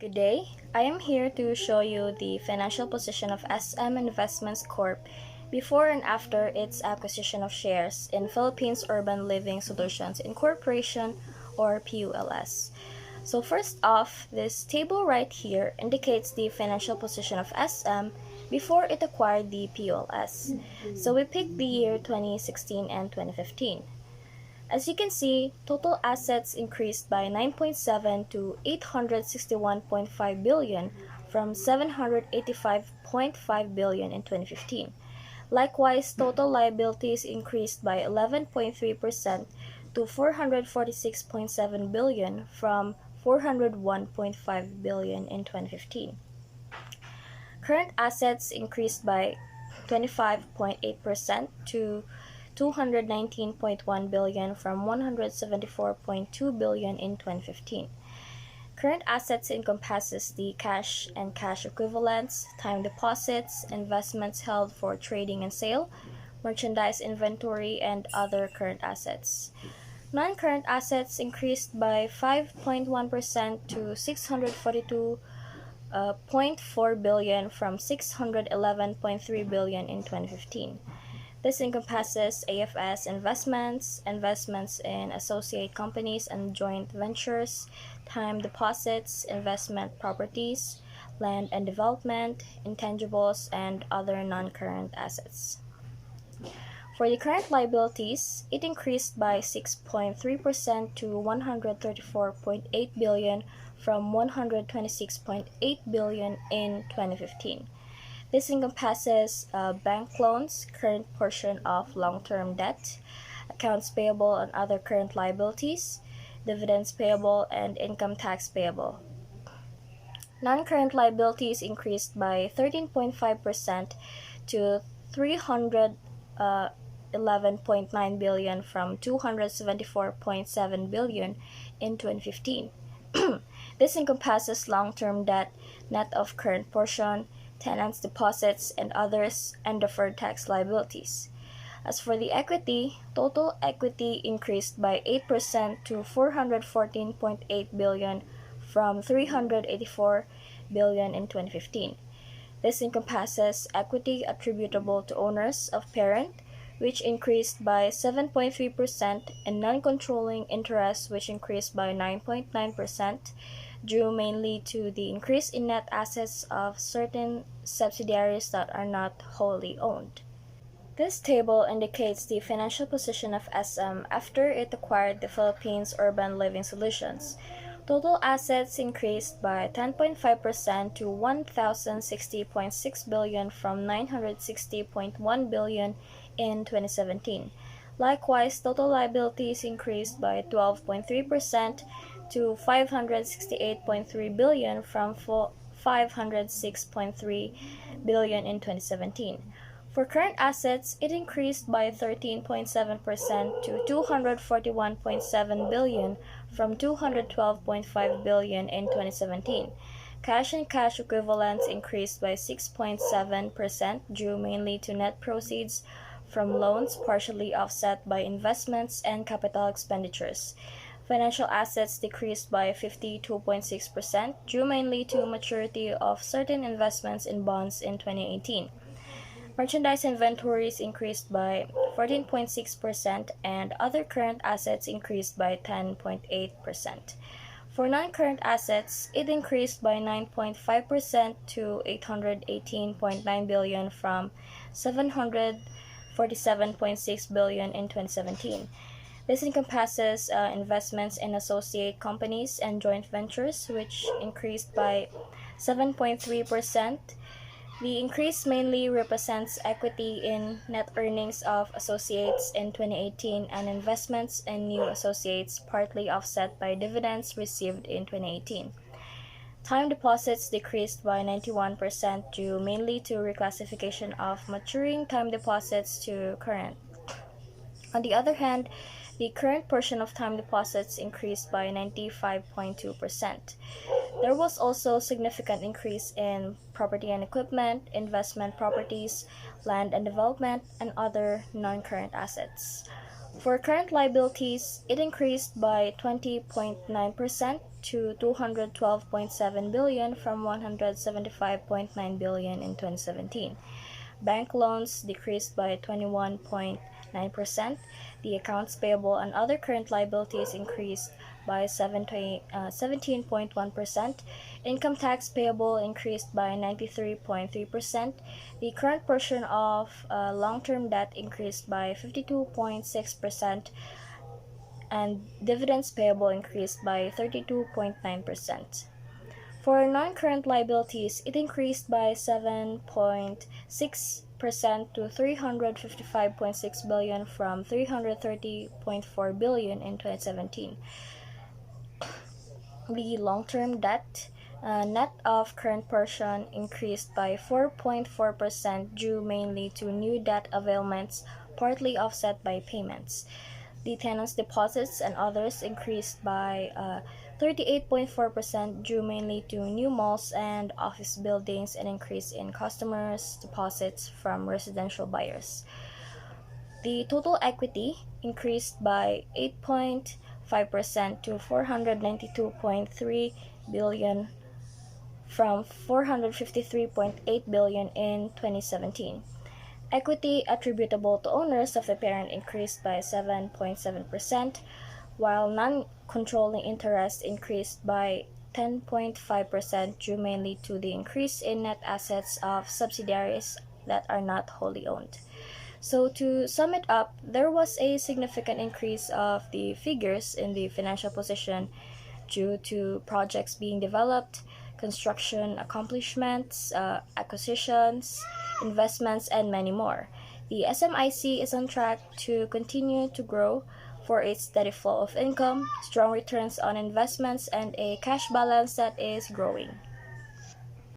Good day. I am here to show you the financial position of SM Investments Corp. before and after its acquisition of shares in Philippines Urban Living Solutions Incorporation, or PULS. So first off, this table right here indicates the financial position of SM before it acquired the PULS. So we picked the year 2016 and 2015. As you can see, total assets increased by 9.7 to 861.5 billion from 785.5 billion in 2015. Likewise, total liabilities increased by 11.3% to 446.7 billion from 401.5 billion in 2015. Current assets increased by 25.8% to 219.1 billion from 174.2 billion in 2015. Current assets encompasses the cash and cash equivalents, time deposits, investments held for trading and sale, merchandise inventory, and other current assets. Non-current assets increased by 5.1% to 642.4 billion from 611.3 billion in 2015. This encompasses AFS investments, investments in associate companies and joint ventures, time deposits, investment properties, land and development, intangibles, and other non-current assets. For the current liabilities, it increased by 6.3% to 134.8 billion from 126.8 billion in 2015. This encompasses bank loans, current portion of long-term debt, accounts payable and other current liabilities, dividends payable, and income tax payable. Non-current liabilities increased by 13.5% to 311.9 billion from 274.7 billion in 2015. This encompasses long-term debt, net of current portion, tenants' deposits, and others, and deferred tax liabilities. As for the equity, total equity increased by 8% to 414.8 billion from 384 billion in 2015. This encompasses equity attributable to owners of parent, which increased by 7.3%, and non-controlling interest, which increased by 9.9%, due mainly to the increase in net assets of certain subsidiaries that are not wholly owned. This table indicates the financial position of SM after it acquired the Philippines Urban Living Solutions. Total assets increased by 10.5% to 1,060.6 billion from 960.1 billion in 2017. Likewise, total liabilities increased by 12.3% to 568.3 billion from 506.3 billion in 2017. For current assets, it increased by 13.7% to 241.7 billion from 212.5 billion in 2017. Cash and cash equivalents increased by 6.7% due mainly to net proceeds from loans partially offset by investments and capital expenditures. Financial assets decreased by 52.6% due mainly to maturity of certain investments in bonds in 2018. Merchandise inventories increased by 14.6% and other current assets increased by 10.8%. For non-current assets, it increased by 9.5% to 818.9 billion from 747.6 billion in 2017. This encompasses investments in associate companies and joint ventures, which increased by 7.3%. The increase mainly represents equity in net earnings of associates in 2018 and investments in new associates, partly offset by dividends received in 2018. Time deposits decreased by 91% due mainly to reclassification of maturing time deposits to current. On the other hand, the current portion of time deposits increased by 95.2%. There was also significant increase in property and equipment, investment properties, land and development, and other non-current assets. For current liabilities, it increased by 20.9% to 212.7 billion from 175.9 billion in 2017. Bank loans decreased by 21.9%. The accounts payable and other current liabilities increased by 17.1%. Income tax payable increased by 93.3%. The current portion of long-term debt increased by 52.6%, and dividends payable increased by 32.9%. For non-current liabilities, it increased by 7.6% to 355.6 billion from 330.4 billion in 2017. The long-term debt, net of current portion, increased by 4.4% due mainly to new debt availments, partly offset by payments. The tenants' deposits and others increased by 38.4% due mainly to new malls and office buildings and increase in customers' deposits from residential buyers. The total equity increased by 8.5% to 492.3 billion from 453.8 billion in 2017. Equity attributable to owners of the parent increased by 7.7%, while non-controlling interest increased by 10.5% due mainly to the increase in net assets of subsidiaries that are not wholly owned. So to sum it up, there was a significant increase of the figures in the financial position due to projects being developed, construction accomplishments, acquisitions, investments, and many more. The SMIC is on track to continue to grow for its steady flow of income, strong returns on investments, and a cash balance that is growing.